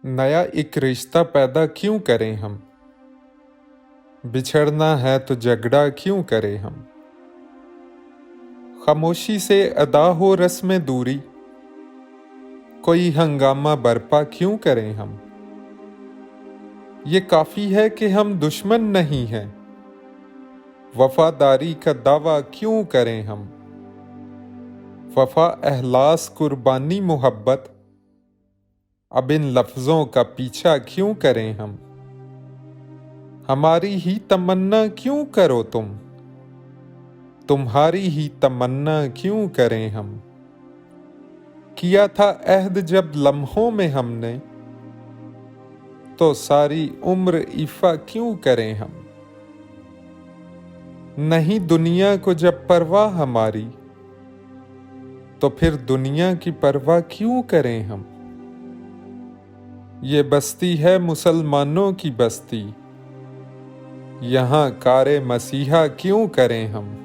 नया एक रिश्ता पैदा क्यों करें हम? बिछड़ना है तो झगड़ा क्यों करें हम? खामोशी से अदा हो रस्म दूरी, कोई हंगामा बरपा क्यों करें हम? ये काफी है कि हम दुश्मन नहीं हैं, वफादारी का दावा क्यों करें हम? वफा, एहलास, कुर्बानी, मोहब्बत, अब इन लफ्जों का पीछा क्यों करें हम? हमारी ही तमन्ना क्यों करो तुम, तुम्हारी ही तमन्ना क्यों करें हम? किया था अहद जब लम्हों में हमने, तो सारी उम्र इफ़ा क्यों करें हम? नहीं दुनिया को जब परवाह हमारी, तो फिर दुनिया की परवाह क्यों करें हम? ये बस्ती है मुसलमानों की बस्ती, यहाँ कारे मसीहा क्यों करें हम?